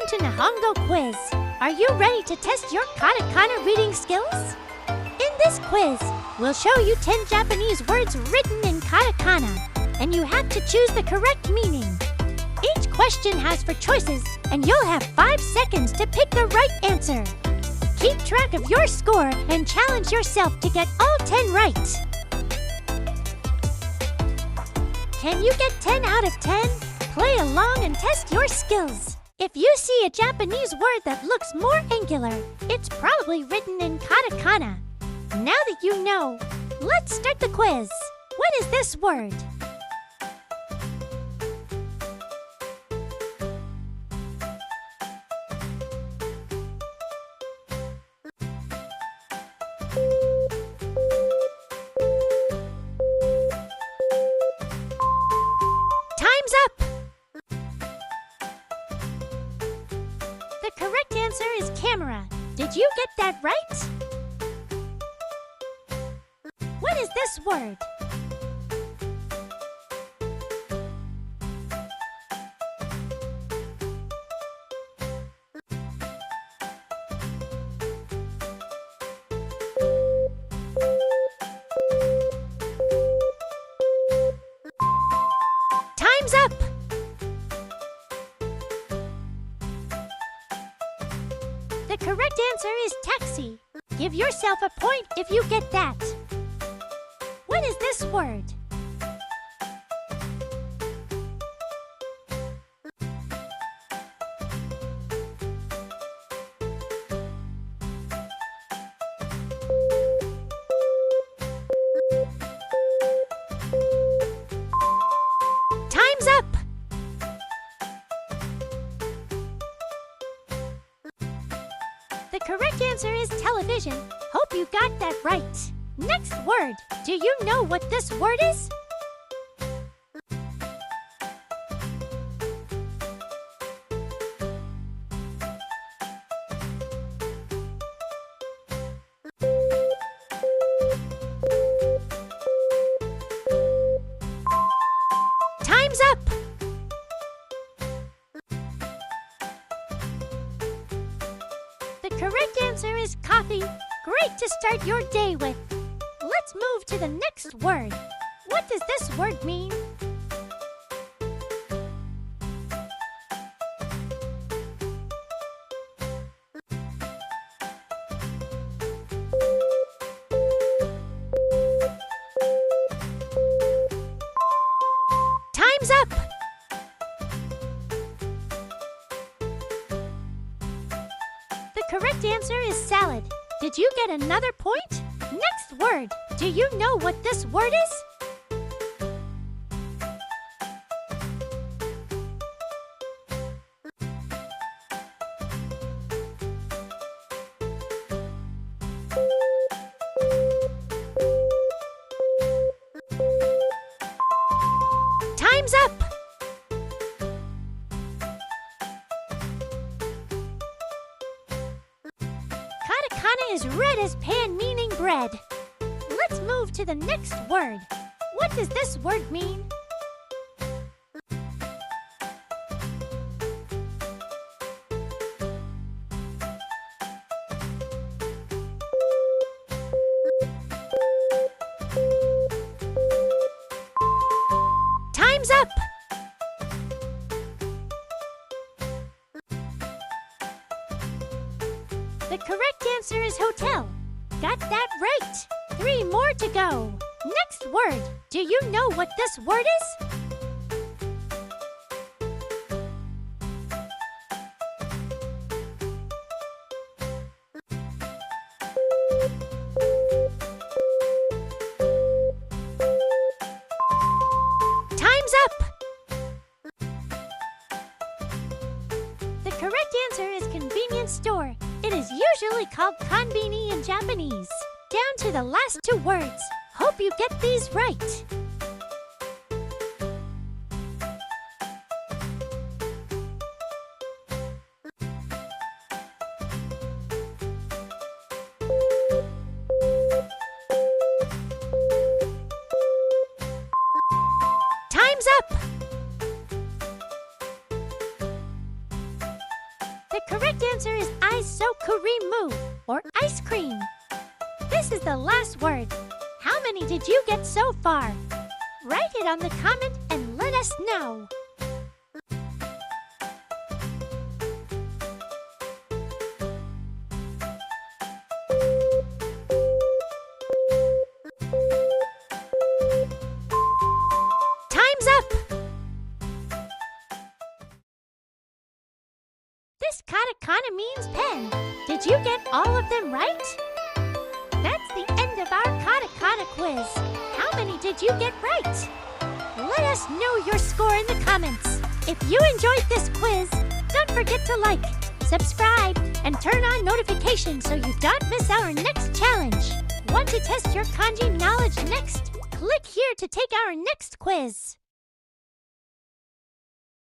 to Nihongo Quiz. Are you ready to test your katakana reading skills? In this quiz, we'll show you 10 Japanese words written in katakana, and you have to choose the correct meaning. Each question has 4 choices, and you'll have 5 seconds to pick the right answer. Keep track of your score and challenge yourself to get all 10 right. Can you get 10 out of 10? Play along and test your skills. If you see a Japanese word that looks more angular, it's probably written in katakana. Now that you know, let's start the quiz. What is this word? Time's up! The correct answer is camera. Did you get that right? What is this word? Time's up! The correct answer is taxi. Give yourself a point if you get that. What is this word? Time's up! The correct answer is television. Hope you got that right. Next word. Do you know what this word is? Time's up! The correct answer is coffee. Great to start your day with. Let's move to the next word. What does this word mean? Time's up! The correct answer is salad. Did you get another point? Next word. Do you know what this word is? Time's up! Katakana is red as pan, meaning bread. Let's move to the next word. What does this word mean? Time's up! The correct answer is hotel. Got that right. 3 more to go. Next word. Do you know what this word is? Time's up! The correct answer is convenience store. It is usually called konbini in Japanese. Down to the last 2 words. Hope you get these right. Time's up! The correct answer is isokurimu, or ice cream. This is the last word. How many did you get so far? Write it on the comment and let us know. Time's up! This katakana means pen. Did you get all of them right? That's the end of our Katakana quiz. How many did you get right? Let us know your score in the comments. If you enjoyed this quiz, don't forget to like, subscribe, and turn on notifications so you don't miss our next challenge. Want to test your kanji knowledge next? Click here to take our next quiz.